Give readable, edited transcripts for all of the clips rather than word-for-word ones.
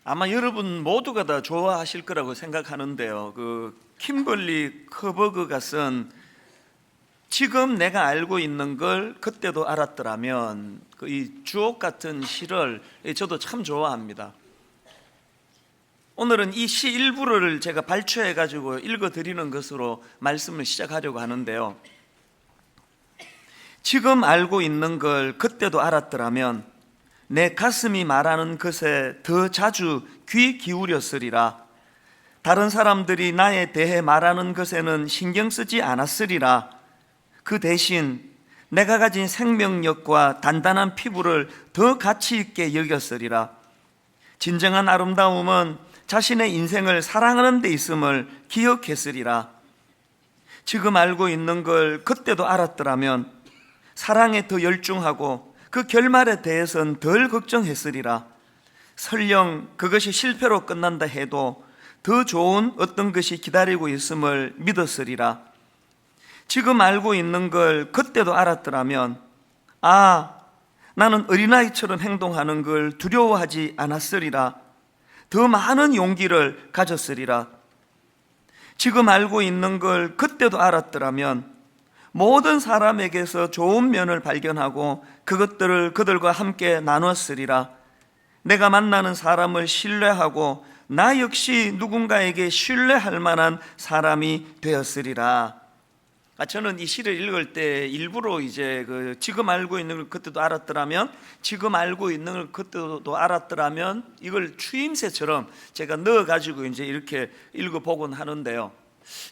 아마 여러분 모두가 다 좋아하실 거라고 생각하는데요. kimberly 커버그가 쓴 지금 내가 알고 있는 걸 그때도 알았더라면, 이 주옥 같은 시를 저도 참 좋아합니다. 오늘은 이 시 일부를 제가 발췌해 가지고 읽어드리는 것으로 말씀을 시작하려고 하는데요. 지금 알고 있는 걸 그때도 알았더라면 내 가슴이 말하는 것에 더 자주 귀 기울였으리라. 다른 사람들이 나에 대해 말하는 것에는 신경 쓰지 않았으리라. 그 대신 내가 가진 생명력과 단단한 피부를 더 가치 있게 여겼으리라. 진정한 아름다움은 자신의 인생을 사랑하는 데 있음을 기억했으리라. 지금 알고 있는 걸 그때도 알았더라면 사랑에 더 열중하고 그 결말에 대해서는 덜 걱정했으리라. 설령 그것이 실패로 끝난다 해도 더 좋은 어떤 것이 기다리고 있음을 믿었으리라. 지금 알고 있는 걸 그때도 알았더라면 나는 어린아이처럼 행동하는 걸 두려워하지 않았으리라. 더 많은 용기를 가졌으리라. 지금 알고 있는 걸 그때도 알았더라면 모든 사람에게서 좋은 면을 발견하고 그것들을 그들과 함께 나눴으리라. 내가 만나는 사람을 신뢰하고 나 역시 누군가에게 신뢰할 만한 사람이 되었으리라. 저는 이 시를 읽을 때 일부러 지금 알고 있는 걸 그때도 알았더라면, 지금 알고 있는 걸 그때도 알았더라면 이걸 추임새처럼 제가 넣어가지고 이렇게 읽어보곤 하는데요.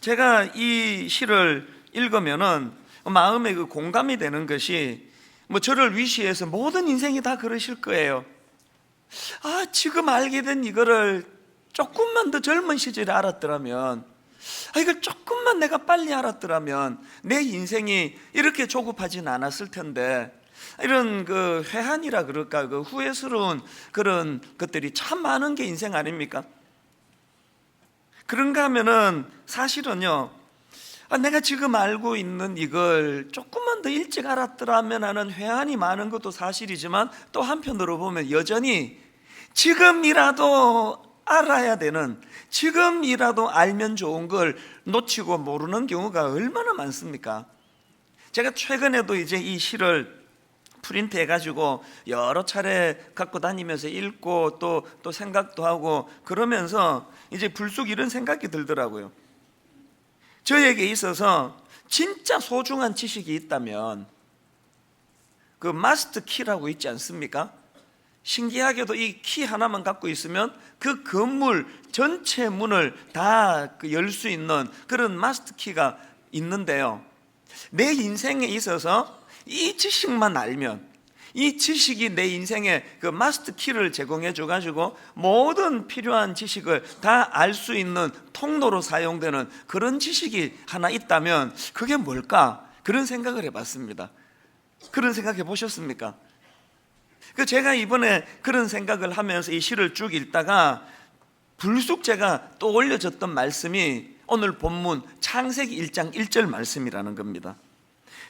제가 이 시를 읽으면은 마음에 공감이 되는 것이, 저를 위시해서 모든 인생이 다 그러실 거예요. 지금 알게 된 이거를 조금만 더 젊은 시절에 알았더라면, 이걸 조금만 내가 빨리 알았더라면 내 인생이 이렇게 조급하진 않았을 텐데, 이런 회한이라 그럴까, 후회스러운 그런 것들이 참 많은 게 인생 아닙니까? 그런가 하면은 사실은요, 내가 지금 알고 있는 이걸 조금만 더 일찍 알았더라면 하는 회한이 많은 것도 사실이지만, 또 한편으로 보면 여전히 지금이라도 알아야 되는, 지금이라도 알면 좋은 걸 놓치고 모르는 경우가 얼마나 많습니까? 제가 최근에도 이 시를 프린트 해가지고 여러 차례 갖고 다니면서 읽고 또 생각도 하고 그러면서 불쑥 이런 생각이 들더라고요. 저에게 있어서 진짜 소중한 지식이 있다면 마스터 키라고 있지 않습니까? 신기하게도 이 키 하나만 갖고 있으면 그 건물 전체 문을 다 열 수 있는 그런 마스터 키가 있는데요, 내 인생에 있어서 이 지식만 알면, 이 지식이 내 인생에 마스터 키를 제공해 줘가지고 모든 필요한 지식을 다 알 수 있는 통로로 사용되는 그런 지식이 하나 있다면 그게 뭘까? 그런 생각을 해봤습니다. 그런 생각 해보셨습니까? 제가 이번에 그런 생각을 하면서 이 시를 쭉 읽다가 불쑥 제가 또 올려졌던 말씀이 오늘 본문 창세기 1장 1절 말씀이라는 겁니다.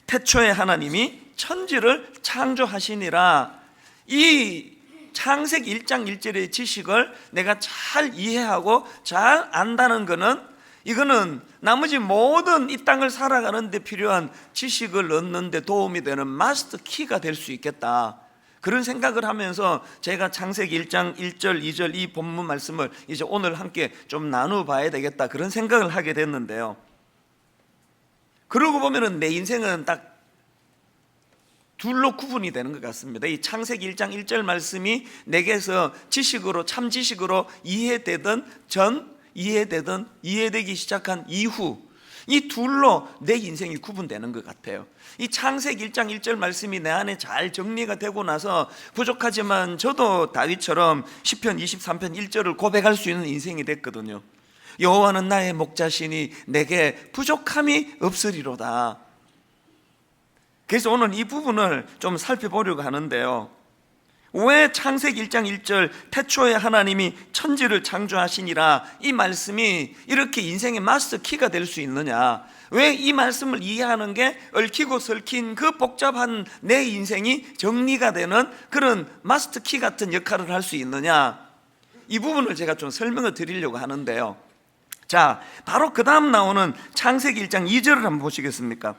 태초에 하나님이 천지를 창조하시니라. 이 창세기 1장 1절의 지식을 내가 잘 이해하고 잘 안다는 거는, 이거는 나머지 모든 이 땅을 살아가는 데 필요한 지식을 얻는 데 도움이 되는 마스터 키가 될 수 있겠다. 그런 생각을 하면서 제가 창세기 1장 1절 2절 이 본문 말씀을 오늘 함께 좀 나눠봐야 되겠다, 그런 생각을 하게 됐는데요. 그러고 보면은 내 인생은 딱 둘로 구분이 되는 것 같습니다. 이 창세기 1장 1절 말씀이 내게서 지식으로, 참 지식으로 이해되던 전, 이해되기 시작한 이후, 이 둘로 내 인생이 구분되는 것 같아요. 이 창세기 1장 1절 말씀이 내 안에 잘 정리가 되고 나서 부족하지만 저도 다윗처럼 시편 23편 1절을 고백할 수 있는 인생이 됐거든요. 여호와는 나의 목자시니 내게 부족함이 없으리로다. 그래서 오늘 이 부분을 좀 살펴보려고 하는데요, 왜 창세기 1장 1절 태초에 하나님이 천지를 창조하시니라 이 말씀이 이렇게 인생의 마스터 키가 될 수 있느냐, 왜 이 말씀을 이해하는 게 얽히고 설킨 그 복잡한 내 인생이 정리가 되는 그런 마스터 키 같은 역할을 할 수 있느냐, 이 부분을 제가 좀 설명을 드리려고 하는데요. 자, 바로 그 다음 나오는 창세기 1장 2절을 한번 보시겠습니까?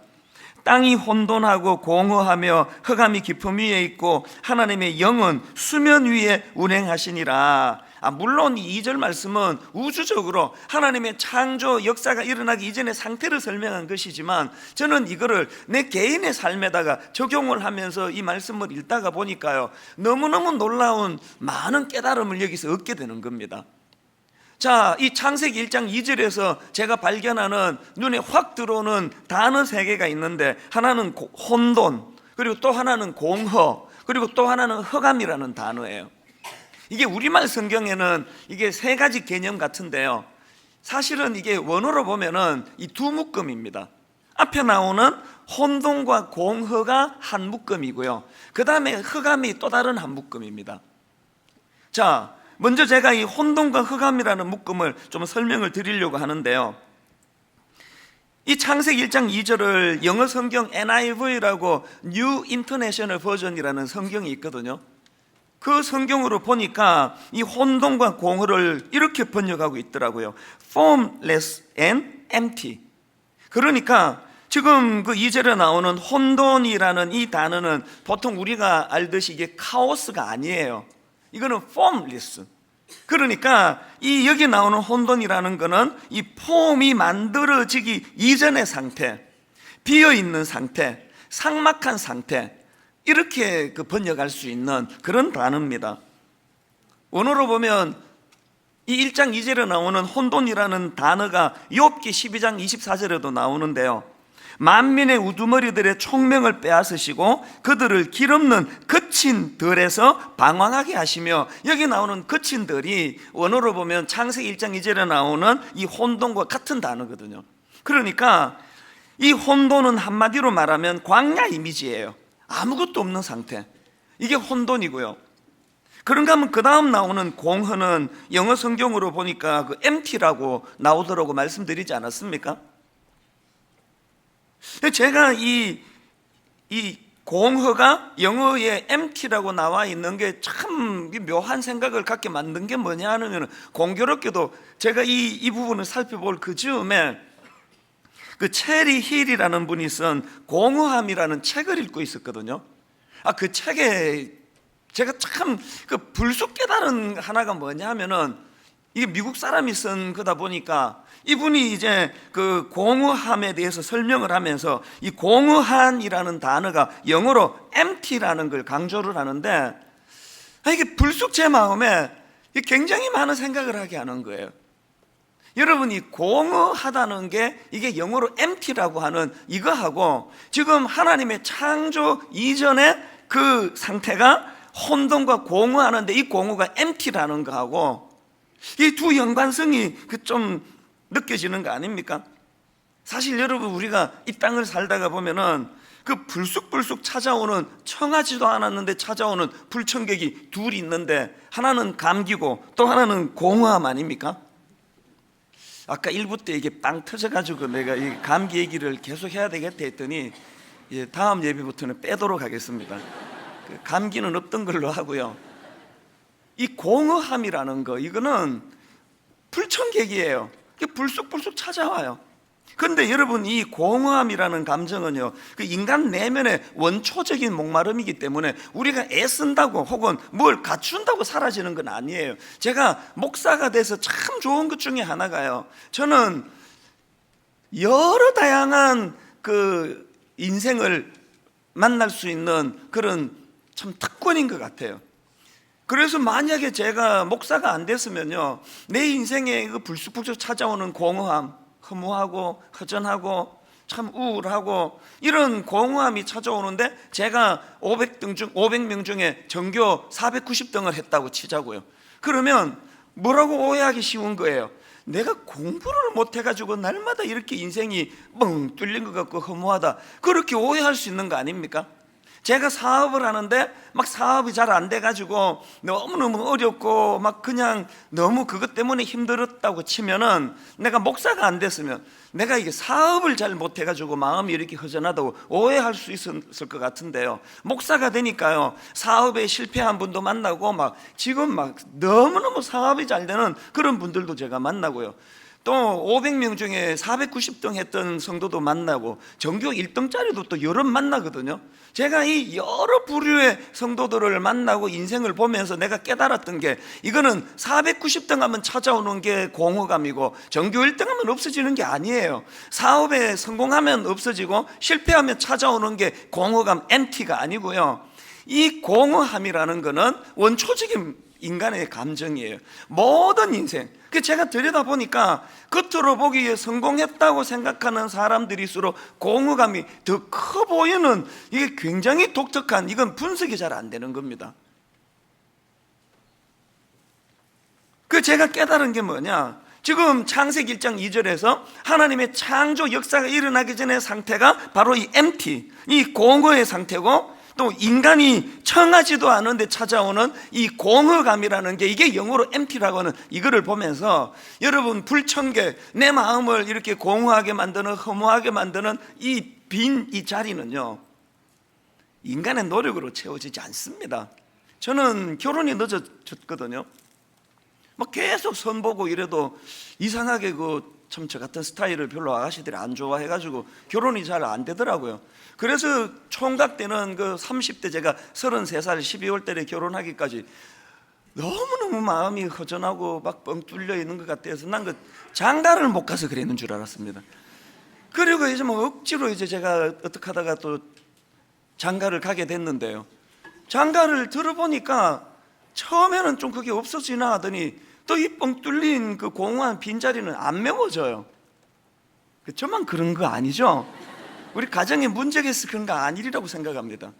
땅이 혼돈하고 공허하며 흑암이 깊음 위에 있고 하나님의 영은 수면 위에 운행하시니라. 물론 이 2절 말씀은 우주적으로 하나님의 창조 역사가 일어나기 이전의 상태를 설명한 것이지만, 저는 이거를 내 개인의 삶에다가 적용을 하면서 이 말씀을 읽다가 보니까요, 너무너무 놀라운 많은 깨달음을 여기서 얻게 되는 겁니다. 자, 이 창세기 1장 2절에서 제가 발견하는 눈에 확 들어오는 단어 3개가 있는데, 하나는 혼돈, 그리고 또 하나는 공허, 그리고 또 하나는 흑암이라는 단어예요. 이게 우리말 성경에는 이게 3가지 개념 같은데요, 사실은 이게 원어로 보면은 이 두 묶음입니다. 앞에 나오는 혼돈과 공허가 한 묶음이고요, 그 다음에 흑암이 또 다른 한 묶음입니다. 자, 먼저 제가 이 혼돈과 흑암이라는 묶음을 좀 설명을 드리려고 하는데요, 이 창세기 1장 2절을 영어 성경 NIV라고 New International Version이라는 성경이 있거든요. 그 성경으로 보니까 이 혼돈과 공허를 이렇게 번역하고 있더라고요. Formless and empty. 그러니까 지금 그 2절에 나오는 혼돈이라는 이 단어는 보통 우리가 알듯이 이게 카오스가 아니에요. 이거는 formless. 그러니까 이 여기 나오는 혼돈이라는 거는 이 폼이 만들어지기 이전의 상태, 비어있는 상태, 삭막한 상태, 이렇게 번역할 수 있는 그런 단어입니다. 원어로 보면 이 1장 2절에 나오는 혼돈이라는 단어가 욥기 12장 24절에도 나오는데요, 만민의 우두머리들의 총명을 빼앗으시고 그들을 길없는 거친 들에서 방황하게 하시며, 여기 나오는 거친 들이 원어로 보면 창세기 1장 2절에 나오는 이 혼돈과 같은 단어거든요. 그러니까 이 혼돈은 한마디로 말하면 광야 이미지예요. 아무것도 없는 상태, 이게 혼돈이고요. 그런가 하면 그 다음 나오는 공허는 영어 성경으로 보니까 그 empty라고 나오더라고 말씀드리지 않았습니까? 제가 이 공허가 영어에 empty라고 나와 있는 게 참 묘한 생각을 갖게 만든 게 뭐냐 하면, 공교롭게도 제가 이 부분을 살펴볼 그 즈음에 그 체리 힐이라는 분이 쓴 공허함이라는 책을 읽고 있었거든요. 그 책에 제가 참 그 불쑥 깨달은 하나가 뭐냐 하면은, 이게 미국 사람이 쓴 거다 보니까 이분이 이제 그 공허함에 대해서 설명을 하면서 이 공허한이라는 단어가 영어로 empty라는 걸 강조를 하는데, 이게 불쑥 제 마음에 굉장히 많은 생각을 하게 하는 거예요. 여러분이 공허하다는 게 이게 영어로 empty라고 하는 이거하고, 지금 하나님의 창조 이전의 그 상태가 혼돈과 공허하는데 이 공허가 empty라는 거하고, 이 두 연관성이 좀 느껴지는 거 아닙니까? 사실 여러분, 우리가 이 땅을 살다가 보면은 그 불쑥불쑥 찾아오는, 청하지도 않았는데 찾아오는 불청객이 둘이 있는데, 하나는 감기고 또 하나는 공허함 아닙니까? 아까 1부 때 이게 빵 터져가지고 내가 이 감기 얘기를 계속 해야 되겠다 했더니, 다음 예배부터는 빼도록 하겠습니다. 감기는 없던 걸로 하고요. 이 공허함이라는 거, 이거는 불청객이에요. 불쑥불쑥 찾아와요. 그런데 여러분, 이 공허함이라는 감정은요, 그 인간 내면의 원초적인 목마름이기 때문에 우리가 애쓴다고 혹은 뭘 갖춘다고 사라지는 건 아니에요. 제가 목사가 돼서 참 좋은 것 중에 하나가요, 저는 여러 다양한 그 인생을 만날 수 있는 그런 참 특권인 것 같아요. 그래서 만약에 제가 목사가 안 됐으면요, 내 인생에 그 불쑥불쑥 찾아오는 공허함, 허무하고 허전하고 참 우울하고 이런 공허함이 찾아오는데, 제가 500명 중에 전교 490등을 했다고 치자고요. 그러면 뭐라고 오해하기 쉬운 거예요? 내가 공부를 못해가지고 날마다 이렇게 인생이 뻥 뚫린 것 같고 허무하다, 그렇게 오해할 수 있는 거 아닙니까? 제가 사업을 하는데 막 사업이 잘 안 돼가지고 너무너무 어렵고 막 그냥 너무 그것 때문에 힘들었다고 치면은, 내가 목사가 안 됐으면 내가 이게 사업을 잘 못해가지고 마음이 이렇게 허전하다고 오해할 수 있었을 것 같은데요, 목사가 되니까요 사업에 실패한 분도 만나고 막 지금 막 너무너무 사업이 잘 되는 그런 분들도 제가 만나고요, 또 500명 중에 490등 했던 성도도 만나고 전교 1등짜리도 또 여러 만나거든요. 제가 이 여러 부류의 성도들을 만나고 인생을 보면서 내가 깨달았던 게, 이거는 490등 하면 찾아오는 게 공허감이고 전교 1등 하면 없어지는 게 아니에요. 사업에 성공하면 없어지고 실패하면 찾아오는 게 공허감, MT가 아니고요, 이 공허함이라는 거는 원초적인 인간의 감정이에요. 모든 인생. 제가 들여다보니까 겉으로 보기에 성공했다고 생각하는 사람들일수록 공허감이 더 커 보이는, 이게 굉장히 독특한, 이건 분석이 잘 안 되는 겁니다. 제가 깨달은 게 뭐냐, 지금 창세기 1장 2절에서 하나님의 창조 역사가 일어나기 전의 상태가 바로 이 MT, 이 공허의 상태고, 또 인간이 청하지도 않은데 찾아오는 이 공허감이라는 게, 이게 영어로 empty라고 하는, 이거를 보면서 여러분 불청객, 내 마음을 이렇게 공허하게 만드는, 허무하게 만드는 이 빈 이 자리는요, 인간의 노력으로 채워지지 않습니다. 저는 결혼이 늦어졌거든요. 막 계속 선보고 이래도 이상하게 참 저 같은 스타일을 별로 아가씨들이 안 좋아해가지고 결혼이 잘 안 되더라고요. 그래서 총각 때는 30대 제가 33살 12월 달에 결혼하기까지 너무너무 마음이 허전하고 막 뻥 뚫려 있는 것 같아서 난 장가를 못 가서 그랬는 줄 알았습니다. 그리고 이제 뭐 억지로 이제 제가 어떻게 하다가 또 장가를 가게 됐는데요, 장가를 들어보니까 처음에는 좀 그게 없어지나 하더니 또 이 뻥 뚫린 그 공허한 빈자리는 안 메워져요. 저만 그런 거 아니죠? 우리 가정에 문제가 있어 그런 거 아니라고 생각합니다.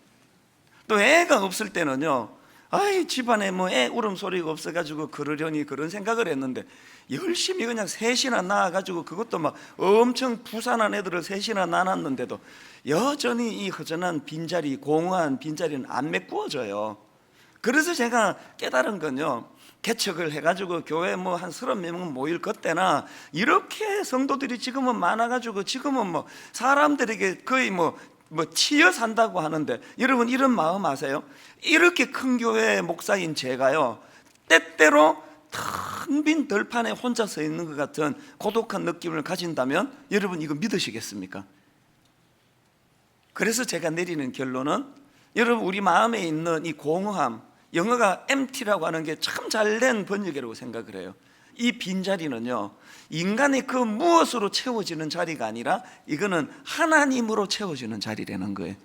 또 애가 없을 때는요, 아이 집안에 뭐 애 울음소리가 없어가지고 그러려니 그런 생각을 했는데, 열심히 그냥 셋이나 낳아가지고 그것도 막 엄청 부산한 애들을 셋이나 낳았는데도 여전히 이 허전한 빈자리, 공허한 빈자리는 안 메꾸어져요. 그래서 제가 깨달은 건요, 개척을 해가지고 교회 뭐 한 30명 모일 그때나 이렇게 성도들이 지금은 많아가지고 지금은 뭐 사람들에게 거의 뭐 치여 산다고 하는데, 여러분 이런 마음 아세요? 이렇게 큰 교회 목사인 제가요, 때때로 텅 빈 들판에 혼자 서 있는 것 같은 고독한 느낌을 가진다면 여러분 이거 믿으시겠습니까? 그래서 제가 내리는 결론은, 여러분 우리 마음에 있는 이 공허함, 영어가 empty라고 하는 게 참 잘된 번역이라고 생각을 해요. 이 빈자리는요, 인간의 그 무엇으로 채워지는 자리가 아니라 이거는 하나님으로 채워지는 자리라는 거예요.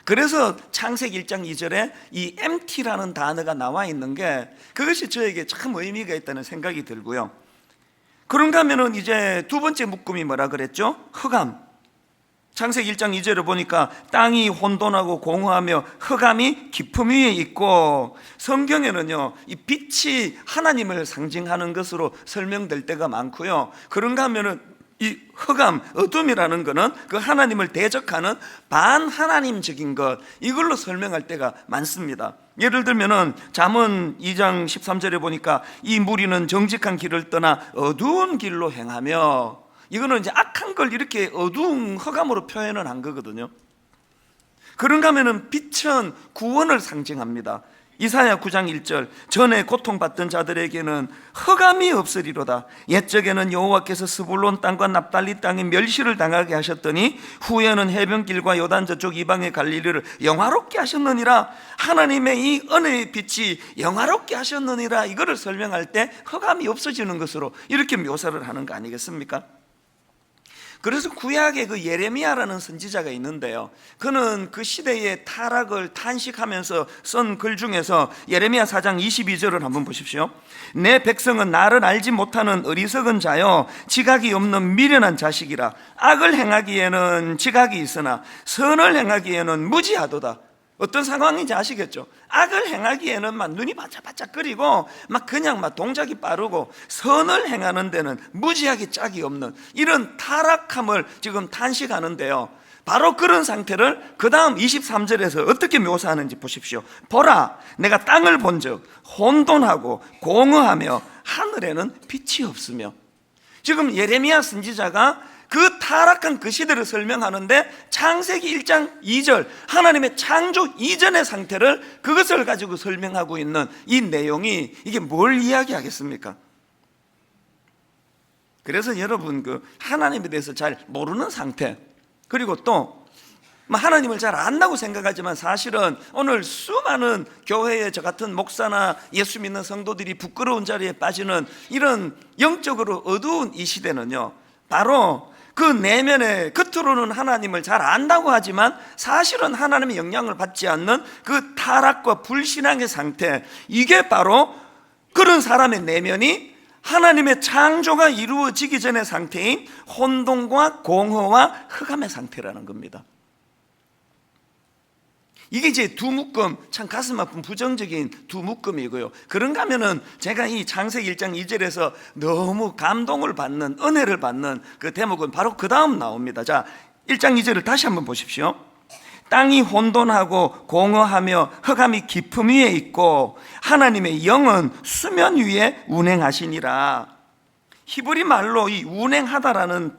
그래서 창세기 1장 2절에 이 empty라는 단어가 나와 있는 게, 그것이 저에게 참 의미가 있다는 생각이 들고요. 그런가 하면은 이제 두 번째 묶음이 뭐라 그랬죠? 흑암. 창세기 1장 2절을 보니까 땅이 혼돈하고 공허하며 흑암이 깊음 위에 있고, 성경에는요 이 빛이 하나님을 상징하는 것으로 설명될 때가 많고요, 그런가 하면은 이 흑암, 어둠이라는 것은 그 하나님을 대적하는 반하나님적인 것, 이걸로 설명할 때가 많습니다. 예를 들면은 잠언 2장 13절에 보니까 이 무리는 정직한 길을 떠나 어두운 길로 행하며, 이거는 이제 악한 걸 이렇게 어두운 흑암으로 표현을 한 거거든요. 그런가 하면은 빛은 구원을 상징합니다. 이사야 9장 1절, 전에 고통받던 자들에게는 흑암이 없으리로다. 옛적에는 여호와께서 스불론 땅과 납달리 땅에 멸시를 당하게 하셨더니 후에는 해변길과 요단 저쪽 이방의 갈릴리를 영화롭게 하셨느니라. 하나님의 이 은혜의 빛이 영화롭게 하셨느니라, 이거를 설명할 때 흑암이 없어지는 것으로 이렇게 묘사를 하는 거 아니겠습니까? 그래서 구약에 그 예레미야라는 선지자가 있는데요, 그는 그 시대의 타락을 탄식하면서 쓴 글 중에서 예레미야 4장 22절을 한번 보십시오. 내 백성은 나를 알지 못하는 어리석은 자요, 지각이 없는 미련한 자식이라. 악을 행하기에는 지각이 있으나 선을 행하기에는 무지하도다. 어떤 상황인지 아시겠죠? 악을 행하기에는 막 눈이 반짝반짝거리고 막 그냥 막 동작이 빠르고, 선을 행하는 데는 무지하게 짝이 없는 이런 타락함을 지금 탄식하는데요, 바로 그런 상태를 그 다음 23절에서 어떻게 묘사하는지 보십시오. 보라, 내가 땅을 본즉 혼돈하고 공허하며 하늘에는 빛이 없으며. 지금 예레미야 선지자가 그 타락한 그 시대를 설명하는데 창세기 1장 2절 하나님의 창조 이전의 상태를, 그것을 가지고 설명하고 있는 이 내용이 이게 뭘 이야기하겠습니까? 그래서 여러분, 그 하나님에 대해서 잘 모르는 상태, 그리고 또 하나님을 잘 안다고 생각하지만 사실은 오늘 수많은 교회의 저 같은 목사나 예수 믿는 성도들이 부끄러운 자리에 빠지는 이런 영적으로 어두운 이 시대는요, 바로 그 내면에 겉으로는 하나님을 잘 안다고 하지만 사실은 하나님의 영향을 받지 않는 그 타락과 불신앙의 상태, 이게 바로 그런 사람의 내면이 하나님의 창조가 이루어지기 전의 상태인 혼돈과 공허와 흑암의 상태라는 겁니다. 이게 이제 두 묶음, 참 가슴 아픈 부정적인 두 묶음이고요. 그런가 하면은 제가 이 창세기 1장 2절에서 너무 감동을 받는, 은혜를 받는 그 대목은 바로 그 다음 나옵니다. 자, 1장 2절을 다시 한번 보십시오. 땅이 혼돈하고 공허하며 흑암이 깊음 위에 있고 하나님의 영은 수면 위에 운행하시니라. 히브리 말로 이 운행하다라는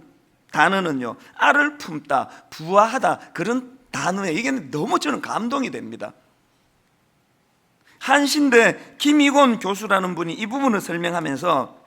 단어는요, 알을 품다, 부화하다, 그런 단어에 이게 너무 저는 감동이 됩니다. 한신대 김희곤 교수라는 분이 이 부분을 설명하면서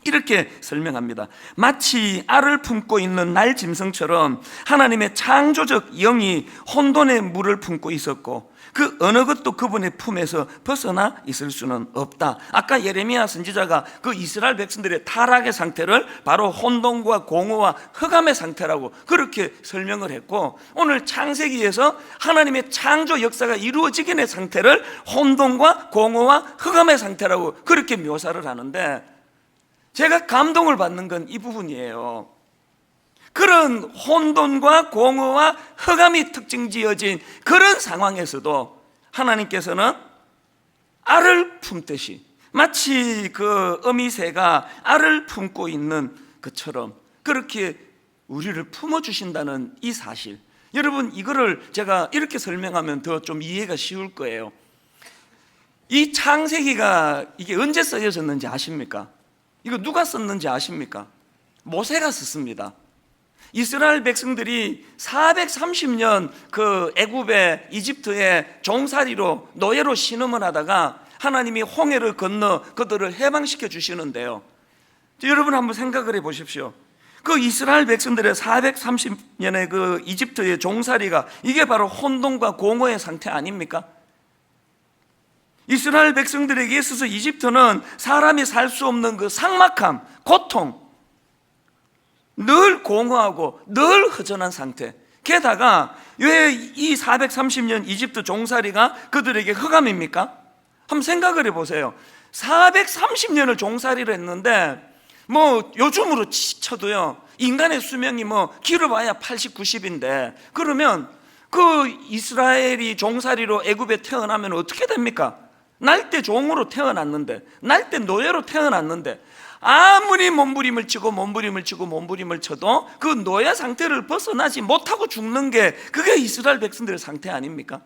이렇게 설명합니다. 마치 알을 품고 있는 날 짐승처럼 하나님의 창조적 영이 혼돈의 물을 품고 있었고 그 어느 것도 그분의 품에서 벗어나 있을 수는 없다. 아까 예레미야 선지자가 그 이스라엘 백성들의 타락의 상태를 바로 혼돈과 공허와 흑암의 상태라고 그렇게 설명을 했고, 오늘 창세기에서 하나님의 창조 역사가 이루어지기 전의 상태를 혼돈과 공허와 흑암의 상태라고 그렇게 묘사를 하는데, 제가 감동을 받는 건 이 부분이에요. 그런 혼돈과 공허와 흑암이 특징 지어진 그런 상황에서도 하나님께서는 알을 품듯이, 마치 그 어미새가 알을 품고 있는 것처럼 그렇게 우리를 품어주신다는 이 사실, 여러분 이거를 제가 이렇게 설명하면 더 좀 이해가 쉬울 거예요. 이 창세기가 이게 언제 써졌는지 아십니까? 이거 누가 썼는지 아십니까? 모세가 썼습니다. 이스라엘 백성들이 430년 그 애굽의 이집트의 종살이로 노예로 신음을 하다가 하나님이 홍해를 건너 그들을 해방시켜 주시는데요, 여러분 한번 생각을 해 보십시오. 그 이스라엘 백성들의 430년의 그 이집트의 종살이가 이게 바로 혼돈과 공허의 상태 아닙니까? 이스라엘 백성들에게 있어서 이집트는 사람이 살 수 없는 그 삭막함, 고통, 늘 공허하고 늘 허전한 상태. 게다가 왜 이 430년 이집트 종살이가 그들에게 흑암입니까? 한번 생각을 해보세요. 430년을 종살이를 했는데 뭐 요즘으로 쳐도요, 인간의 수명이 뭐 길어봐야 80, 90인데 그러면 그 이스라엘이 종살이로 애굽에 태어나면 어떻게 됩니까? 날 때 종으로 태어났는데, 날 때 노예로 태어났는데 아무리 몸부림을 치고 몸부림을 치고 몸부림을 쳐도 그 노예 상태를 벗어나지 못하고 죽는 게 그게 이스라엘 백성들의 상태 아닙니까?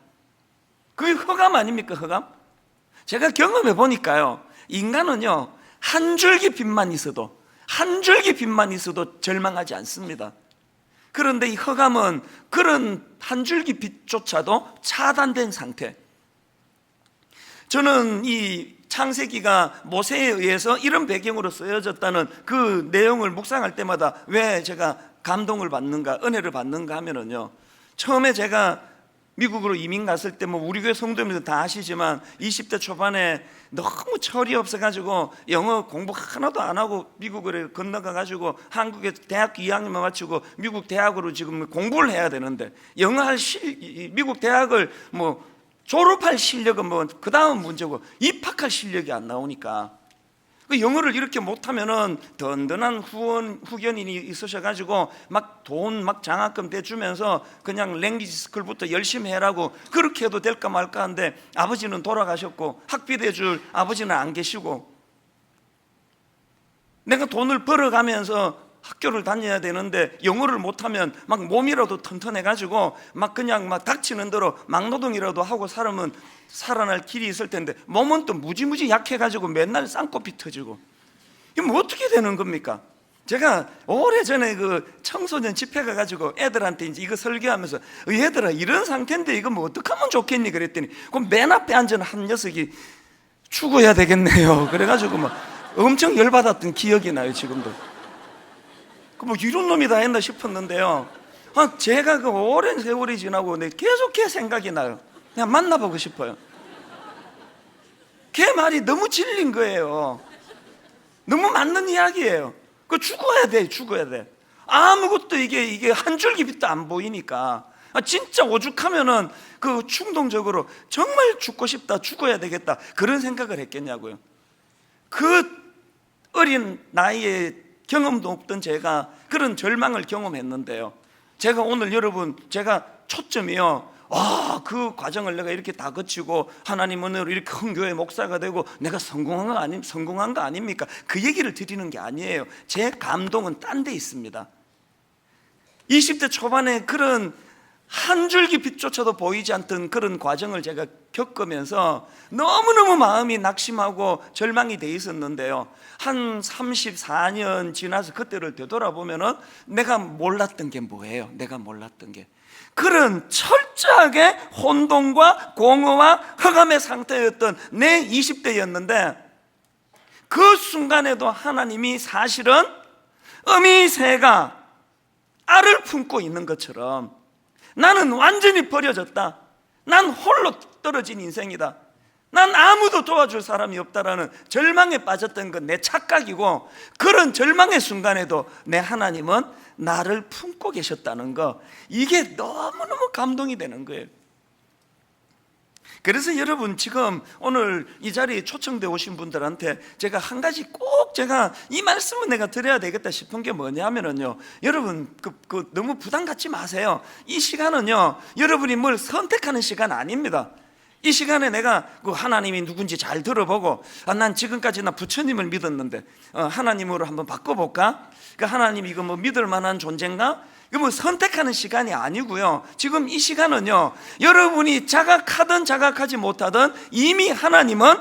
그게 흑암 아닙니까? 흑암? 제가 경험해 보니까요, 인간은요 한 줄기 빛만 있어도, 한 줄기 빛만 있어도 절망하지 않습니다. 그런데 이 흑암은 그런 한 줄기 빛조차도 차단된 상태. 저는 이 창세기가 모세에 의해서 이런 배경으로 쓰여졌다는 그 내용을 묵상할 때마다 왜 제가 감동을 받는가, 은혜를 받는가 하면은요, 처음에 제가 미국으로 이민 갔을 때 뭐 우리 교회 성도님들 다 아시지만 20대 초반에 너무 철이 없어가지고 영어 공부 하나도 안 하고 미국으로 건너가가지고 한국에 대학교 2학년만 마치고 미국 대학으로 지금 공부를 해야 되는데 미국 대학을 뭐 졸업할 실력은 뭐 그 다음 문제고 입학할 실력이 안 나오니까 그 영어를 이렇게 못하면은 든든한 후견인이 있으셔가지고 막 돈 막 장학금 대주면서 그냥 랭귀지 스쿨부터 열심히 해라고 그렇게 해도 될까 말까 하는데 아버지는 돌아가셨고 학비 대줄 아버지는 안 계시고 내가 돈을 벌어가면서 학교를 다녀야 되는데 영어를 못하면 막 몸이라도 튼튼해가지고 막 그냥 막 닥치는 대로 막노동이라도 하고 살으면 살아날 길이 있을 텐데 몸은 또 무지무지 약해가지고 맨날 쌍꺼풀 터지고, 이거 뭐 어떻게 되는 겁니까? 제가 오래전에 그 청소년 집회 가가지고 애들한테 이제 이거 설교하면서 얘들아 이런 상태인데 이거 뭐 어떻게 하면 좋겠니? 그랬더니 그럼 맨 앞에 앉은 한 녀석이 죽어야 되겠네요. 그래가지고 막 엄청 열받았던 기억이 나요 지금도. 뭐 이런 놈이 다 했나 싶었는데요, 제가 그 오랜 세월이 지나고 계속 걔 생각이 나요. 그냥 만나보고 싶어요. 걔 말이 너무 진린 거예요. 너무 맞는 이야기예요. 그 죽어야 돼, 죽어야 돼. 아무것도 이게 한 줄기 빛도 안 보이니까 진짜 오죽하면은 그 충동적으로 정말 죽고 싶다, 죽어야 되겠다 그런 생각을 했겠냐고요. 그 어린 나이에 경험도 없던 제가 그런 절망을 경험했는데요, 제가 오늘 여러분 제가 초점이요, 그 과정을 내가 이렇게 다 거치고 하나님 은혜로 이렇게 큰 교회 목사가 되고 내가 성공한 거 아닙니까? 그 얘기를 드리는 게 아니에요. 제 감동은 딴 데 있습니다. 20대 초반에 그런 한 줄기 빛조차도 보이지 않던 그런 과정을 제가 겪으면서 너무너무 마음이 낙심하고 절망이 돼 있었는데요, 한 34년 지나서 그때를 되돌아보면은 내가 몰랐던 게 뭐예요? 내가 몰랐던 게 그런 철저하게 혼돈과 공허와 흑암의 상태였던 내 20대였는데 그 순간에도 하나님이 사실은 어미새가 알을 품고 있는 것처럼 나는 완전히 버려졌다, 난 홀로 떨어진 인생이다, 난 아무도 도와줄 사람이 없다라는 절망에 빠졌던 건 내 착각이고, 그런 절망의 순간에도 내 하나님은 나를 품고 계셨다는 거, 이게 너무너무 감동이 되는 거예요. 그래서 여러분 지금 오늘 이 자리에 초청되어 오신 분들한테 제가 한 가지 꼭 제가 이 말씀은 내가 드려야 되겠다 싶은 게 뭐냐면요, 여러분 너무 부담 갖지 마세요. 이 시간은요 여러분이 뭘 선택하는 시간 아닙니다. 이 시간에 내가 그 하나님이 누군지 잘 들어보고 난 지금까지 나 부처님을 믿었는데 하나님으로 한번 바꿔볼까? 그 하나님이 이거 뭐 믿을 만한 존재인가? 이거 뭐 선택하는 시간이 아니고요, 지금 이 시간은요 여러분이 자각하든 자각하지 못하든 이미 하나님은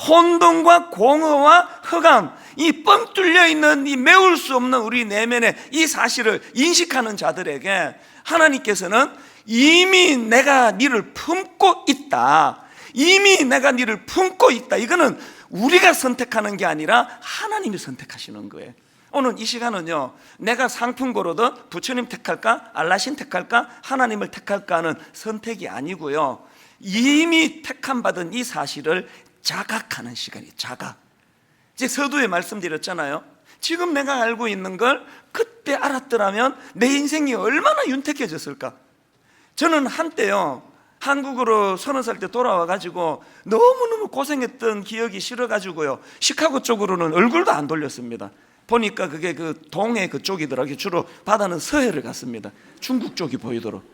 혼돈과 공허와 흑암, 이 뻥 뚫려 있는 이 메울 수 없는 우리 내면의 이 사실을 인식하는 자들에게 하나님께서는 이미 내가 니를 품고 있다, 이미 내가 니를 품고 있다, 이거는 우리가 선택하는 게 아니라 하나님이 선택하시는 거예요. 오늘 이 시간은요 내가 상품 고르든 부처님 택할까 알라신 택할까 하나님을 택할까 하는 선택이 아니고요, 이미 택함 받은 이 사실을 자각하는 시간이에요. 자각. 이제 서두에 말씀드렸잖아요, 지금 내가 알고 있는 걸 그때 알았더라면 내 인생이 얼마나 윤택해졌을까. 저는 한때요 한국으로 30살 때 돌아와가지고 너무너무 고생했던 기억이 싫어가지고요 시카고 쪽으로는 얼굴도 안 돌렸습니다. 보니까 그게 그 동해 그쪽이더라고요. 주로 바다는 서해를 갔습니다. 중국 쪽이 보이도록.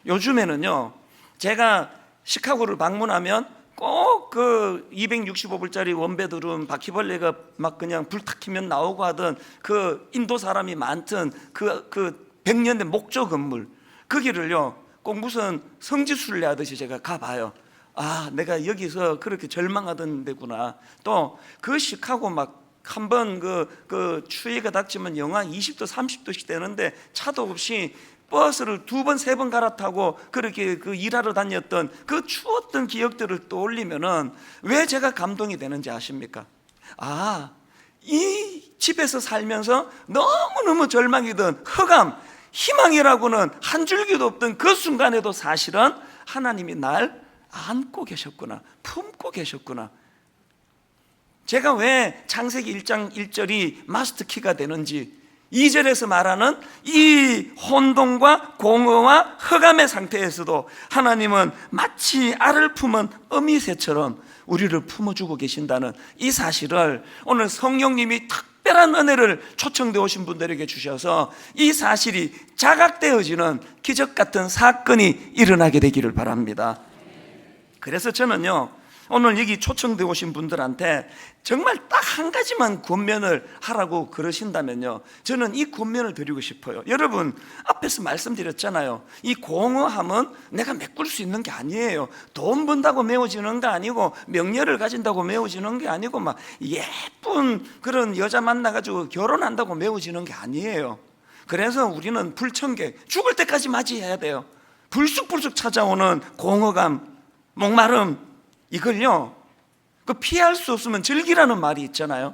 요즘에는요 제가 시카고를 방문하면 꼭 그 265불짜리 원베드룸 바퀴벌레가 막 그냥 불 탁 켜면 나오고 하던 그 인도 사람이 많던 그 100년 된 목조 건물, 거기를요 꼭 무슨 성지순례 하듯이 제가 가봐요. 내가 여기서 그렇게 절망하던 데구나. 또 그 시카고 막 한번 그 추위가 닥치면 영하 20도 30도씩 되는데 차도 없이 버스를 2번 3번 갈아타고 그렇게 그 일하러 다녔던 그 추웠던 기억들을 떠올리면은 왜 제가 감동이 되는지 아십니까? 이 집에서 살면서 너무너무 절망이던 흑암, 희망이라고는 한 줄기도 없던 그 순간에도 사실은 하나님이 날 안고 계셨구나, 품고 계셨구나. 제가 왜 창세기 1장 1절이 마스터키가 되는지, 2절에서 말하는 이 혼돈과 공허와 흑암의 상태에서도 하나님은 마치 알을 품은 어미새처럼 우리를 품어주고 계신다는 이 사실을 오늘 성령님이 특별한 은혜를 초청되어 오신 분들에게 주셔서 이 사실이 자각되어지는 기적 같은 사건이 일어나게 되기를 바랍니다. 그래서 저는요 오늘 여기 초청되어 오신 분들한테 정말 딱 한 가지만 권면을 하라고 그러신다면요, 저는 이 권면을 드리고 싶어요. 여러분, 앞에서 말씀드렸잖아요. 이 공허함은 내가 메꿀 수 있는 게 아니에요. 돈 번다고 메워지는 게 아니고, 명예를 가진다고 메워지는 게 아니고, 막 예쁜 그런 여자 만나가지고 결혼한다고 메워지는 게 아니에요. 그래서 우리는 불청객, 죽을 때까지 맞이해야 돼요. 불쑥불쑥 찾아오는 공허감, 목마름, 이걸요, 그 피할 수 없으면 즐기라는 말이 있잖아요.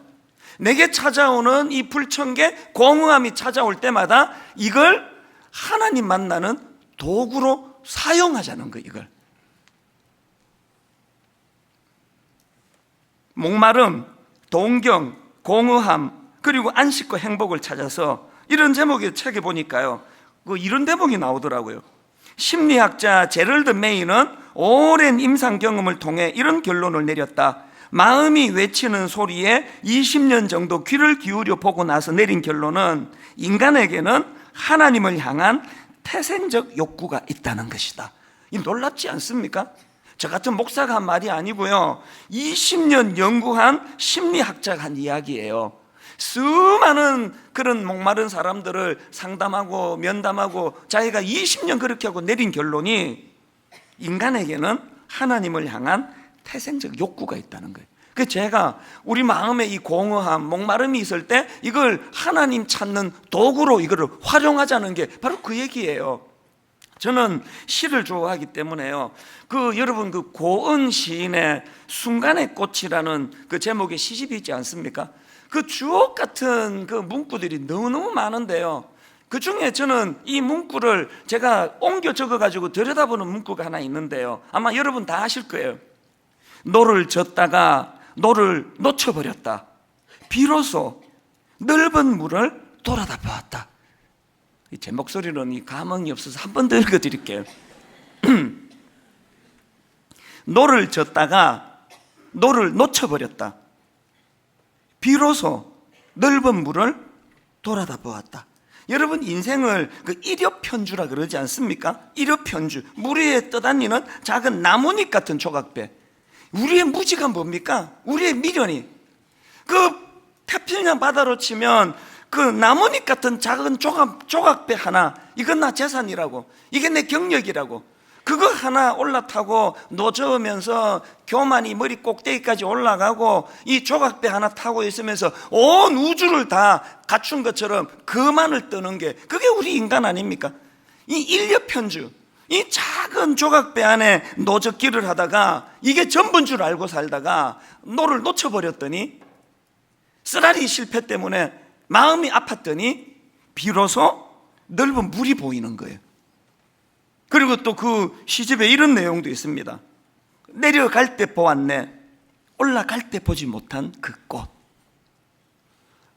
내게 찾아오는 이 불청객, 공허함이 찾아올 때마다 이걸 하나님 만나는 도구로 사용하자는 거예요. 이걸 목마름, 동경, 공허함, 그리고 안식과 행복을 찾아서, 이런 제목의 책에 보니까요, 이런 대목이 나오더라고요. 심리학자 제럴드 메이는 오랜 임상 경험을 통해 이런 결론을 내렸다. 마음이 외치는 소리에 20년 정도 귀를 기울여 보고 나서 내린 결론은 인간에게는 하나님을 향한 태생적 욕구가 있다는 것이다. 이 놀랍지 않습니까? 저 같은 목사가 한 말이 아니고요, 20년 연구한 심리학자가 한 이야기예요. 수많은 그런 목마른 사람들을 상담하고 면담하고 자기가 20년 그렇게 하고 내린 결론이 인간에게는 하나님을 향한 태생적 욕구가 있다는 거예요. 그래서 제가 우리 마음에 이 공허함, 목마름이 있을 때 이걸 하나님 찾는 도구로 이거를 활용하자는 게 바로 그 얘기예요. 저는 시를 좋아하기 때문에요, 여러분 고은 시인의 순간의 꽃이라는 그 제목의 시집이 있지 않습니까? 그 주옥 같은 그 문구들이 너무너무 많은데요, 그 중에 저는 이 문구를 제가 옮겨 적어가지고 들여다보는 문구가 하나 있는데요, 아마 여러분 다 아실 거예요. 노를 젓다가 노를 놓쳐버렸다. 비로소 넓은 물을 돌아다 보았다. 제 목소리는 이 감흥이 없어서 한 번 더 읽어드릴게요. 노를 젓다가 노를 놓쳐버렸다. 비로소 넓은 물을 돌아다 보았다. 여러분, 인생을 일엽편주라 그러지 않습니까? 일엽편주, 물 위에 떠다니는 작은 나뭇잎 같은 조각배. 우리의 무지가 뭡니까? 우리의 미련이. 태평양 바다로 치면 그 나뭇잎 같은 작은 조각배 하나, 이건 나 재산이라고, 이게 내 경력이라고, 그거 하나 올라타고 노저으면서 교만이 머리 꼭대기까지 올라가고 이 조각배 하나 타고 있으면서 온 우주를 다 갖춘 것처럼 그만을 떠는 게, 그게 우리 인간 아닙니까? 이 일엽편주, 이 작은 조각배 안에 노젓기를 하다가 이게 전부인 줄 알고 살다가 노를 놓쳐버렸더니, 쓰라리 실패 때문에 마음이 아팠더니 비로소 넓은 물이 보이는 거예요. 그리고 또 그 시집에 이런 내용도 있습니다. 내려갈 때 보았네, 올라갈 때 보지 못한 그 꽃.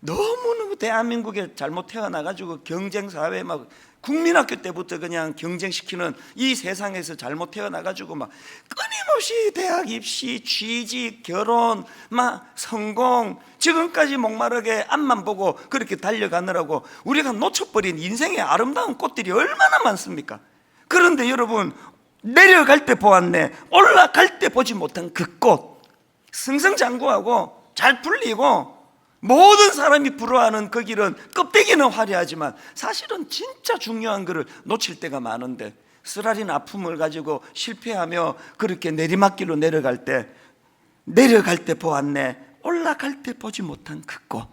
너무너무 대한민국에 잘못 태어나가지고 경쟁사회, 막 국민학교 때부터 그냥 경쟁시키는 이 세상에서 잘못 태어나가지고 막 끊임없이 대학 입시, 취직, 결혼, 막 성공, 지금까지 목마르게 앞만 보고 그렇게 달려가느라고 우리가 놓쳐버린 인생의 아름다운 꽃들이 얼마나 많습니까? 그런데 여러분, 내려갈 때 보았네, 올라갈 때 보지 못한 그 꽃, 승승장구하고 잘 풀리고 모든 사람이 부러워하는 그 길은 껍데기는 화려하지만 사실은 진짜 중요한 것을 놓칠 때가 많은데, 쓰라린 아픔을 가지고 실패하며 그렇게 내리막길로 내려갈 때 보았네, 올라갈 때 보지 못한 그 꽃.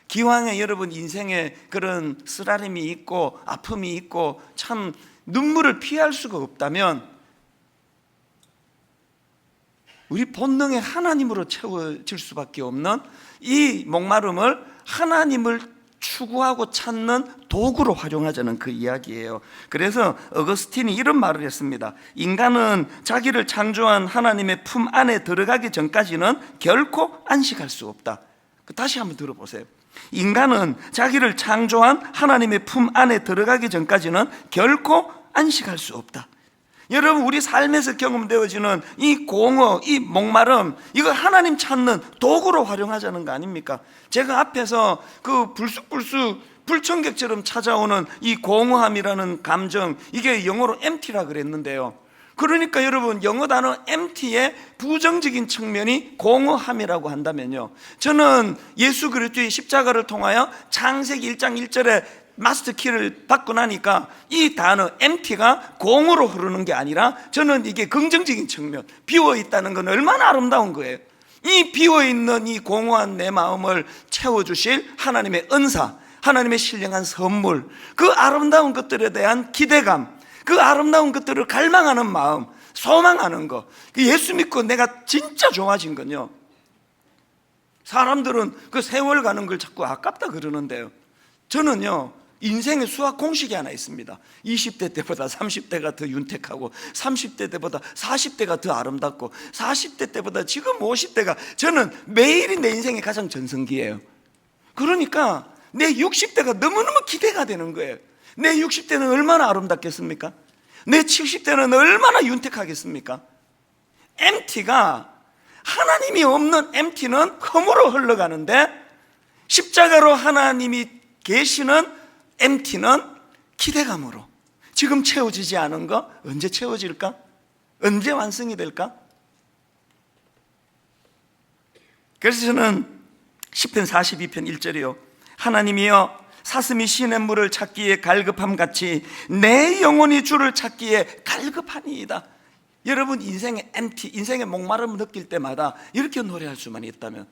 기왕에 여러분 인생에 그런 쓰라림이 있고 아픔이 있고 참 눈물을 피할 수가 없다면 우리 본능의 하나님으로 채워질 수밖에 없는 이 목마름을 하나님을 추구하고 찾는 도구로 활용하자는 그 이야기예요. 그래서 어거스틴이 이런 말을 했습니다. 인간은 자기를 창조한 하나님의 품 안에 들어가기 전까지는 결코 안식할 수 없다. 다시 한번 들어보세요. 인간은 자기를 창조한 하나님의 품 안에 들어가기 전까지는 결코 안식할 수 없다. 여러분, 우리 삶에서 경험되어지는 이 공허, 이 목마름, 이거 하나님 찾는 도구로 활용하자는 거 아닙니까? 제가 앞에서 그 불쑥불쑥 불청객처럼 찾아오는 이 공허함이라는 감정, 이게 영어로 empty라 그랬는데요, 그러니까 여러분, 영어 단어 empty의 부정적인 측면이 공허함이라고 한다면요, 저는 예수 그리스도의 십자가를 통하여 창세기 1장 1절에 마스터 키를 받고 나니까 이 단어 empty가 공으로 흐르는 게 아니라 저는 이게 긍정적인 측면, 비어 있다는 건 얼마나 아름다운 거예요. 이 비어 있는 이 공허한 내 마음을 채워주실 하나님의 은사, 하나님의 신령한 선물, 그 아름다운 것들에 대한 기대감, 그 아름다운 것들을 갈망하는 마음, 소망하는 거, 예수 믿고 내가 진짜 좋아진 건요, 사람들은 그 세월 가는 걸 자꾸 아깝다 그러는데요, 저는요 인생의 수학 공식이 하나 있습니다. 20대 때보다 30대가 더 윤택하고 30대 때보다 40대가 더 아름답고 40대 때보다 지금 50대가, 저는 매일이 내 인생의 가장 전성기예요. 그러니까 내 60대가 너무너무 기대가 되는 거예요. 내 60대는 얼마나 아름답겠습니까? 내 70대는 얼마나 윤택하겠습니까? empty가, 하나님이 없는 empty는 흠으로 흘러가는데, 십자가로 하나님이 계시는 empty는 기대감으로, 지금 채워지지 않은 거 언제 채워질까? 언제 완성이 될까? 그래서 저는 시편 42편 1절이요, 하나님이여 사슴이 시냇물을 찾기에 갈급함 같이 내 영혼이 주를 찾기에 갈급하니이다. 여러분, 인생의 empty, 인생의 목마름을 느낄 때마다 이렇게 노래할 수만 있다면,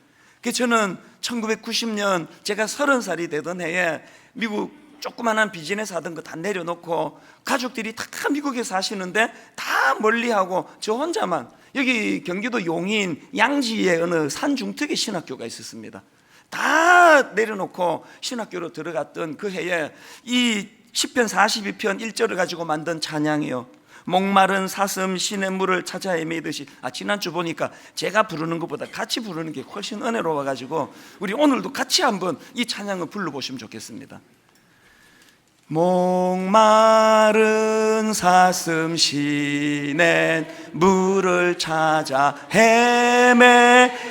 저는 1990년 제가 30살이 되던 해에 미국 조그만한 비즈니스 하던 거 다 내려놓고 가족들이 다 미국에 사시는데 다 멀리하고 저 혼자만 여기 경기도 용인 양지에 어느 산중턱에 신학교가 있었습니다. 다 내려놓고 신학교로 들어갔던 그 해에 이 시편 42편 1절을 가지고 만든 찬양이요, 목마른 사슴 시냇물을 찾아 헤매듯이. 지난주 보니까 제가 부르는 것보다 같이 부르는 게 훨씬 은혜로워가지고 우리 오늘도 같이 한번 이 찬양을 불러보시면 좋겠습니다. 목마른 사슴 시냇물을 찾아 헤매이듯이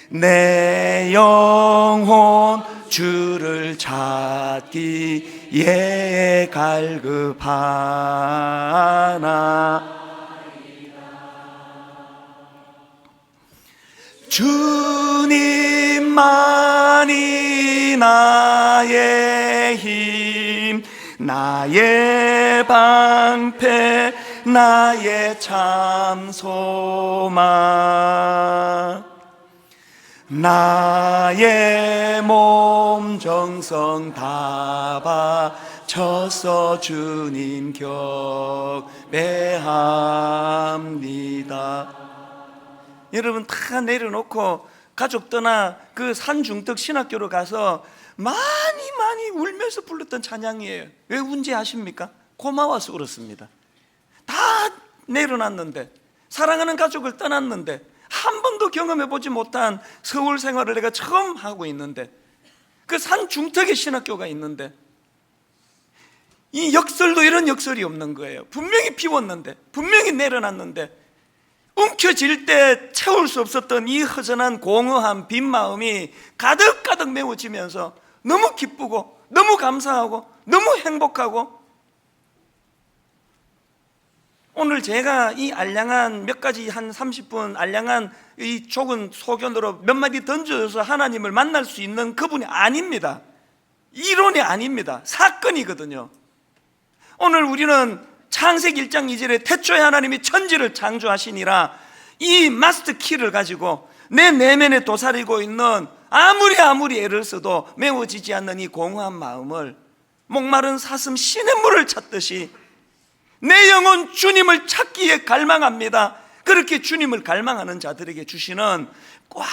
내 영혼 주를 찾기에 갈급하나. 주님만이 나의 힘, 나의 방패, 나의 참 소망. 나의 몸 정성 다 바쳐서 주님 경배합니다. 여러분, 다 내려놓고 가족 떠나 그 산중턱 신학교로 가서 많이 울면서 불렀던 찬양이에요. 왜 운지 아십니까? 고마워서 울었습니다. 다 내려놨는데, 사랑하는 가족을 떠났는데, 한 번도 경험해보지 못한 서울 생활을 내가 처음 하고 있는데, 그 산중턱에 신학교가 있는데, 이 역설도 이런 역설이 없는 거예요. 분명히 비웠는데, 분명히 내려놨는데, 움켜질 때 채울 수 없었던 이 허전한 공허한 빈 마음이 가득가득 메워지면서 너무 기쁘고 너무 감사하고 너무 행복하고, 오늘 제가 이 알량한 몇 가지 한 30분 알량한 이 좁은 소견으로 몇 마디 던져서 하나님을 만날 수 있는 그분이 아닙니다. 이론이 아닙니다. 사건이거든요. 오늘 우리는 창세기 1장 2절에 태초에 하나님이 천지를 창조하시니라, 이 마스터 키를 가지고 내 내면에 도사리고 있는 아무리 애를 써도 메워지지 않는 이 공허한 마음을 목마른 사슴 시냇물을 찾듯이 내 영혼 주님을 찾기에 갈망합니다. 그렇게 주님을 갈망하는 자들에게 주시는 꽉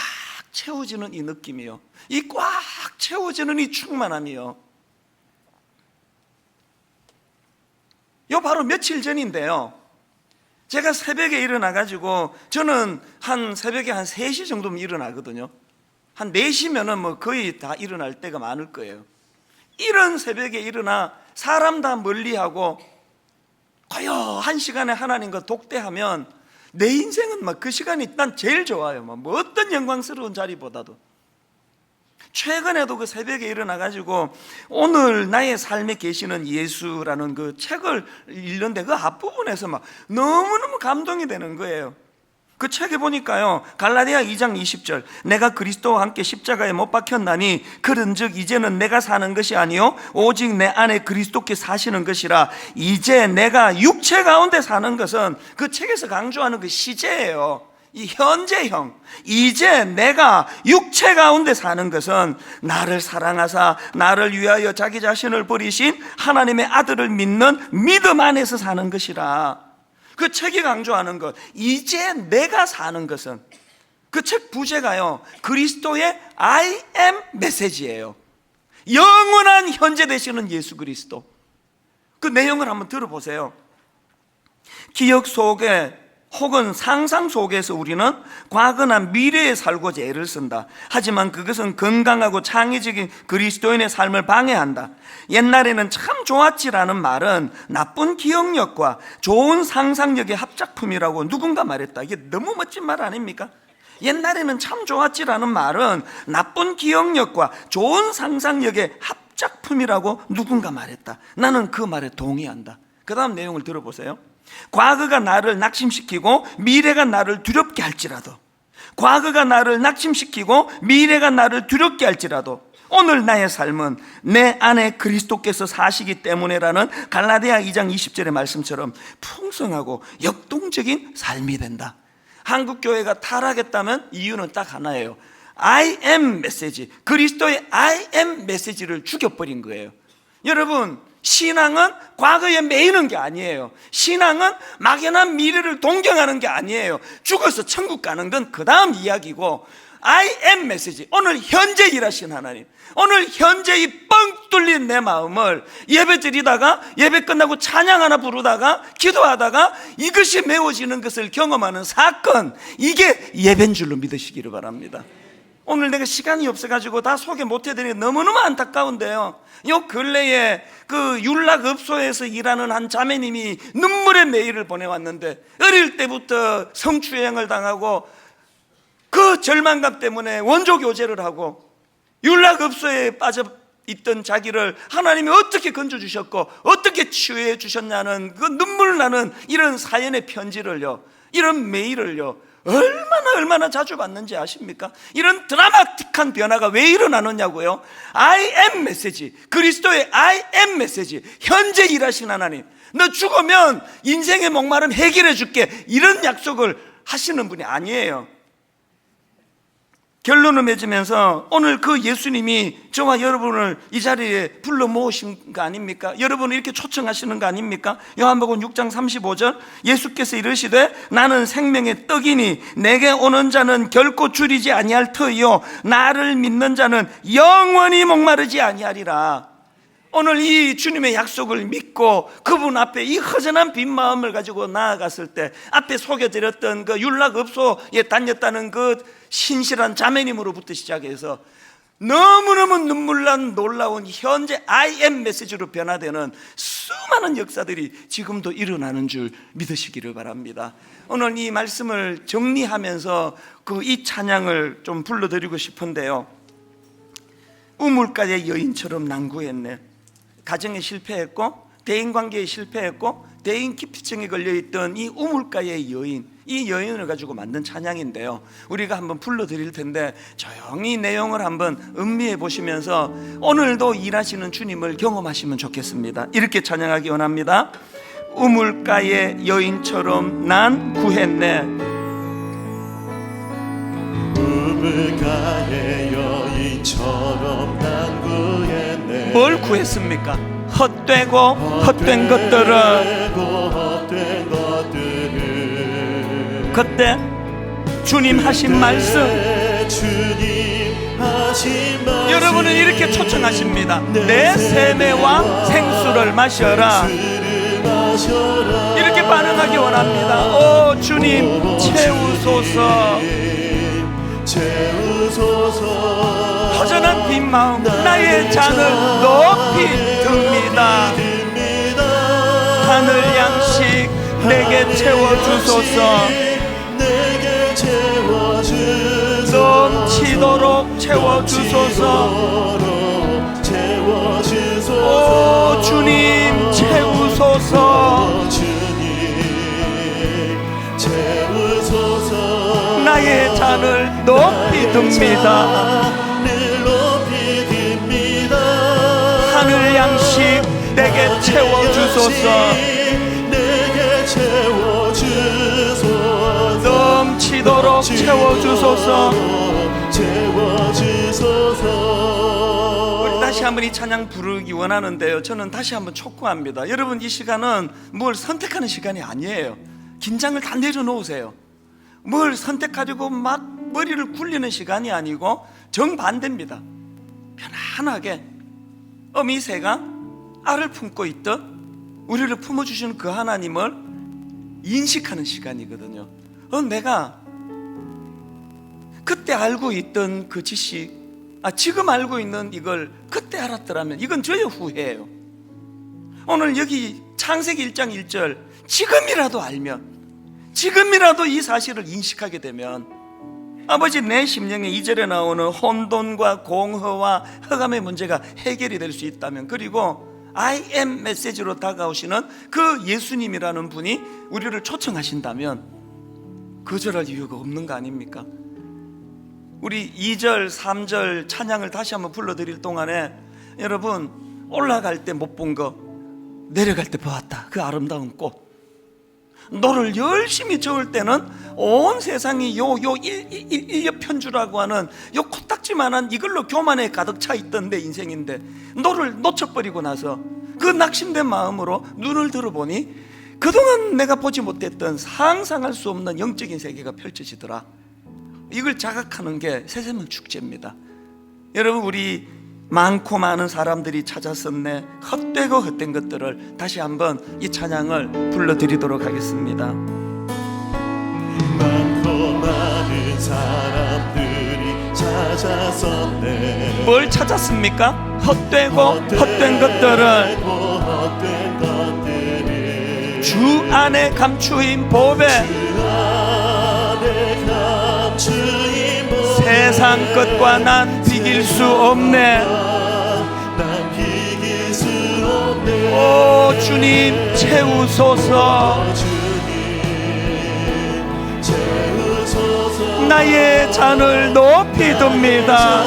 채워지는 이 느낌이요, 이 꽉 채워지는 이 충만함이요, 요 바로 며칠 전인데요, 제가 새벽에 일어나가지고, 저는 새벽에 한 3시 정도면 일어나거든요. 한 4시면은 뭐 거의 다 일어날 때가 많을 거예요. 이런 새벽에 일어나 사람 다 멀리하고 고요한 시간에 하나님과 독대하면 내 인생은 막 그 시간이 난 제일 좋아요. 뭐 어떤 영광스러운 자리보다도. 최근에도 그 새벽에 일어나가지고 오늘 나의 삶에 계시는 예수라는 그 책을 읽는데 그 앞부분에서 막 너무너무 감동이 되는 거예요. 그 책에 보니까요, 갈라디아 2장 20절, 내가 그리스도와 함께 십자가에 못 박혔나니 그런즉 이제는 내가 사는 것이 아니요 오직 내 안에 그리스도께 사시는 것이라. 이제 내가 육체 가운데 사는 것은 그 책에서 강조하는 그 시제예요. 이 현재형. 이제 내가 육체 가운데 사는 것은 나를 사랑하사 나를 위하여 자기 자신을 버리신 하나님의 아들을 믿는 믿음 안에서 사는 것이라. 그 책이 강조하는 것, 이제 내가 사는 것은, 그 책 부제가요, 그리스도의 I am 메시지예요. 영원한 현재 되시는 예수 그리스도. 그 내용을 한번 들어보세요. 기억 속에 혹은 상상 속에서 우리는 과거나 미래에 살고자 애를 쓴다. 하지만 그것은 건강하고 창의적인 그리스도인의 삶을 방해한다. 옛날에는 참 좋았지라는 말은 나쁜 기억력과 좋은 상상력의 합작품이라고 누군가 말했다. 이게 너무 멋진 말 아닙니까? 옛날에는 참 좋았지라는 말은 나쁜 기억력과 좋은 상상력의 합작품이라고 누군가 말했다. 나는 그 말에 동의한다. 그 다음 내용을 들어보세요. 과거가 나를 낙심시키고 미래가 나를 두렵게 할지라도, 과거가 나를 낙심시키고 미래가 나를 두렵게 할지라도 오늘 나의 삶은 내 안에 그리스도께서 사시기 때문에라는 갈라디아 2장 20절의 말씀처럼 풍성하고 역동적인 삶이 된다. 한국교회가 타락했다면 이유는 딱 하나예요. I am 메시지, 그리스도의 I am 메시지를 죽여버린 거예요. 여러분, 신앙은 과거에 매이는 게 아니에요. 신앙은 막연한 미래를 동경하는 게 아니에요. 죽어서 천국 가는 건 그 다음 이야기고, I am 메시지, 오늘 현재 일하신 하나님, 오늘 현재 이 뻥 뚫린 내 마음을 예배 드리다가, 예배 끝나고 찬양 하나 부르다가, 기도하다가 이것이 메워지는 것을 경험하는 사건, 이게 예배인 줄로 믿으시기를 바랍니다. 오늘 내가 시간이 없어가지고 다 소개 못해드리니 너무너무 안타까운데요, 요 근래에 그 율락업소에서 일하는 한 자매님이 눈물의 메일을 보내왔는데, 어릴 때부터 성추행을 당하고 그 절망감 때문에 원조 교제를 하고 율락업소에 빠져 있던 자기를 하나님이 어떻게 건져주셨고 어떻게 치유해 주셨냐는 그 눈물 나는 이런 사연의 편지를요, 이런 메일을요, 얼마나 자주 받는지 아십니까? 이런 드라마틱한 변화가 왜 일어나느냐고요? I am 메시지, 그리스도의 I am 메시지, 현재 일하신 하나님, 너 죽으면 인생의 목마름 해결해 줄게, 이런 약속을 하시는 분이 아니에요. 결론을 맺으면서 오늘 그 예수님이 저와 여러분을 이 자리에 불러 모으신 거 아닙니까? 여러분을 이렇게 초청하시는 거 아닙니까? 요한복음 6장 35절, 예수께서 이르시되 나는 생명의 떡이니 내게 오는 자는 결코 줄이지 아니할 터이요 나를 믿는 자는 영원히 목마르지 아니하리라. 오늘 이 주님의 약속을 믿고 그분 앞에 이 허전한 빈 마음을 가지고 나아갔을 때, 앞에 소개드렸던 그 율락업소에 다녔다는 그 신실한 자매님으로부터 시작해서 너무너무 눈물난 놀라운 현재 I am 메시지로 변화되는 수많은 역사들이 지금도 일어나는 줄 믿으시기를 바랍니다. 오늘 이 말씀을 정리하면서 그 이 찬양을 좀 불러드리고 싶은데요, 우물가의 여인처럼 난구했네. 가정에 실패했고 대인관계에 실패했고 대인 기피증에 걸려있던 이 우물가의 여인, 이 여인을 가지고 만든 찬양인데요, 우리가 한번 불러드릴 텐데 조용히 내용을 한번 음미해 보시면서 오늘도 일하시는 주님을 경험하시면 좋겠습니다. 이렇게 찬양하기 원합니다. 우물가의 여인처럼 난 구했네. 우물가의 여인처럼 난 구했네. 뭘 구했습니까? 헛되고 헛된 것들을. 그때 주님 하신 말씀, 여러분은 이렇게 초청하십니다. 내 세매와 생수를 마셔라. 이렇게 반응하기 원합니다. 오 주님 채우소서. 허전한 빈 마음, 나의 잔을 높이 듭니다. 하늘 양식 내게 채워주소서. 넘치도록 넘치도록 채워주소서. 오 주님 채우소서. 나의 잔을 높이 듭니다. 하늘 양식 내게 채워주소서. 넘치도록 채워주소서. 우리 다시 한번 이 찬양 부르기 원하는데요, 저는 다시 한번 촉구합니다. 여러분, 이 시간은 뭘 선택하는 시간이 아니에요. 긴장을 다 내려놓으세요. 뭘 선택하려고 막 머리를 굴리는 시간이 아니고 정반대입니다. 편안하게 어미새가 알을 품고 있듯 우리를 품어주시는 그 하나님을 인식하는 시간이거든요. 내가 그때 알고 있던 그 지식, 지금 알고 있는 이걸 그때 알았더라면 이건 저의 후회예요. 오늘 여기 창세기 1장 1절 지금이라도 알면, 지금이라도 이 사실을 인식하게 되면 아버지, 내 심령에 2절에 나오는 혼돈과 공허와 흑암의 문제가 해결이 될 수 있다면, 그리고 I am 메시지로 다가오시는 그 예수님이라는 분이 우리를 초청하신다면 거절할 이유가 없는 거 아닙니까? 우리 2절 3절 찬양을 다시 한번 불러드릴 동안에 여러분, 올라갈 때 못 본 거 내려갈 때 보았다, 그 아름다운 꽃. 너를 열심히 저을 때는 온 세상이 인력 편주라고 하는 요 코딱지만한 이걸로 교만에 가득 차 있던 내 인생인데, 너를 놓쳐버리고 나서 그 낙심된 마음으로 눈을 들어보니 그동안 내가 보지 못했던 상상할 수 없는 영적인 세계가 펼쳐지더라. 이걸 자각하는 게 새세명 축제입니다. 여러분, 우리 많고 많은 사람들이 찾았었네, 헛되고 헛된 것들을 다시 한번 이 찬양을 불러드리도록 하겠습니다. 많고 많은 사람들이 찾았었네. 뭘 찾았습니까? 헛되고 헛된 것들을 주 안에 감추인 법에 세상 것과 난 비길 수 없네. 오 주님 채우소서. 나의 잔을 높이 듭니다.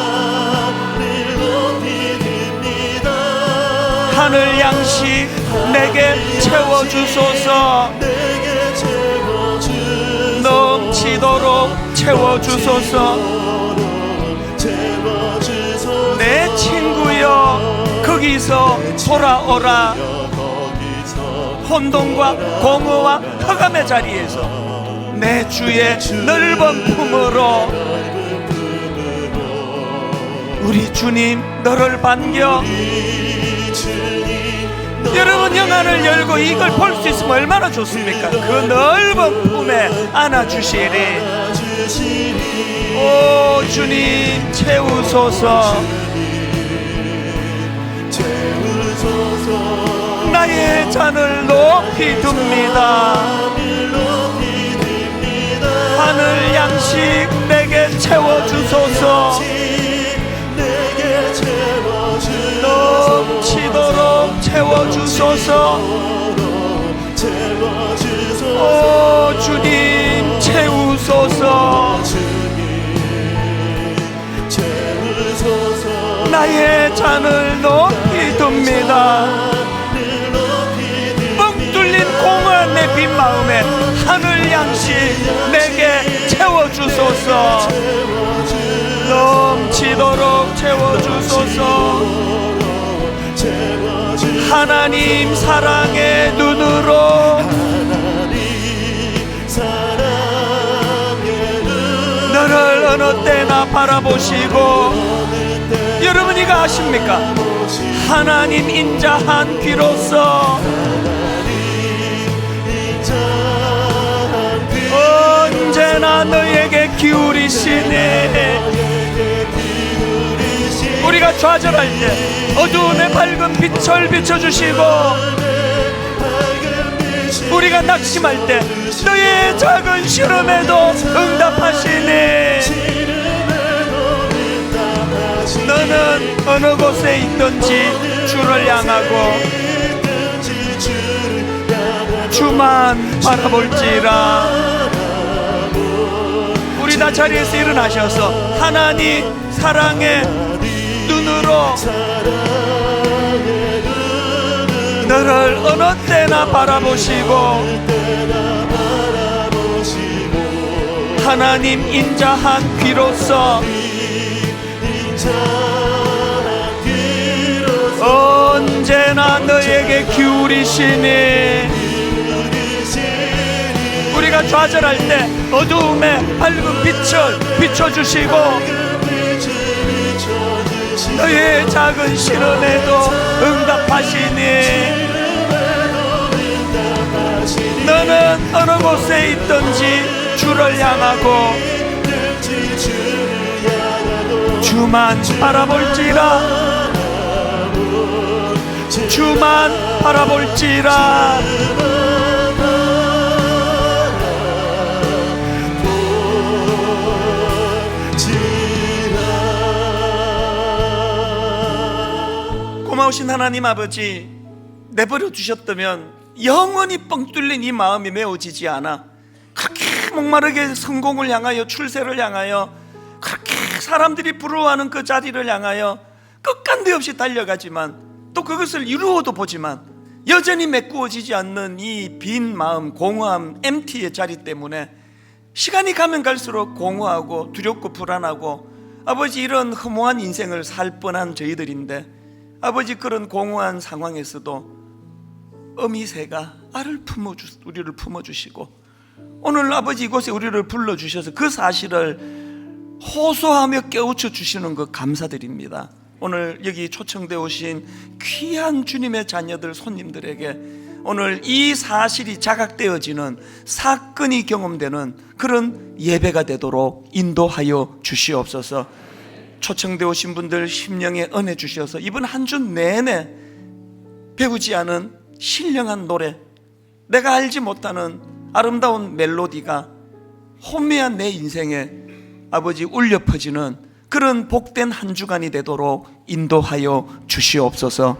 하늘 양식 내게 채워주소서. 넘치도록 채워주소서. 내 친구여 거기서 돌아오라. 혼돈과 공허와 흑암의 자리에서 내 주의 넓은 품으로 우리 주님 너를 반겨. 여러분, 영안을 열고 이걸 볼 수 있으면 얼마나 좋습니까? 그 넓은 품에 안아주시리. 오 주님 채우소서. 나의 잔을 높이 듭니다. 하늘 양식 내게 채워주소서. 넘치도록 채워주소서. 오 주님 채우소서. 나의 잔을 높이 듭니다. 뻥 뚫린 공허한 내 빈 마음에 하늘 양식 내게 채워주소서. 넘치도록 채워주소서. 하나님 사랑의 눈으로 너를 어느 때나 바라보시고, 여러분 이거 아십니까? 하나님 인자한 귀로서 언제나 너에게 기울이시네. 우리가 좌절할 때 어두움의 밝은 빛을 비춰주시고, 우리가 낙심할 때 너의 작은 시름에도 응답하시네. 너는 어느 곳에 있든지 주를 향하고 주만 바라볼지라. 우리 다 자리에서 일어나셔서 하나님 사랑의 눈으로 너를 어느 때나 바라보시고 하나님 인자한 귀로서 언제나 너에게 기울이시니 우리가 좌절할 때 어두움에 밝은 빛을 비춰주시고 너의 작은 시련에도 응답하시니 너는 어느 곳에 있든지 주를 향하고 주만 바라볼지라. 주만 바라볼지라. 고마우신 하나님 아버지, 내버려 두셨다면 영원히 뻥 뚫린 이 마음이 메워지지 않아 그렇게 목마르게 성공을 향하여 출세를 향하여 그렇게 사람들이 부러워하는 그 자리를 향하여 끝간데 없이 달려가지만 또 그것을 이루어도 보지만 여전히 메꾸어지지 않는 이 빈 마음, 공허함, MT의 자리 때문에 시간이 가면 갈수록 공허하고 두렵고 불안하고 아버지 이런 허무한 인생을 살 뻔한 저희들인데 아버지 그런 공허한 상황에서도 어미새가 우리를 품어주시고 오늘 아버지 이곳에 우리를 불러주셔서 그 사실을 호소하며 깨우쳐 주시는 것 감사드립니다. 오늘 여기 초청되어 오신 귀한 주님의 자녀들 손님들에게 오늘 이 사실이 자각되어지는 사건이 경험되는 그런 예배가 되도록 인도하여 주시옵소서. 초청되어 오신 분들 심령에 은혜 주셔서 이번 한 주 내내 배우지 않은 신령한 노래, 내가 알지 못하는 아름다운 멜로디가 혼미한 내 인생에 아버지 울려 퍼지는 그런 복된 한 주간이 되도록 인도하여 주시옵소서.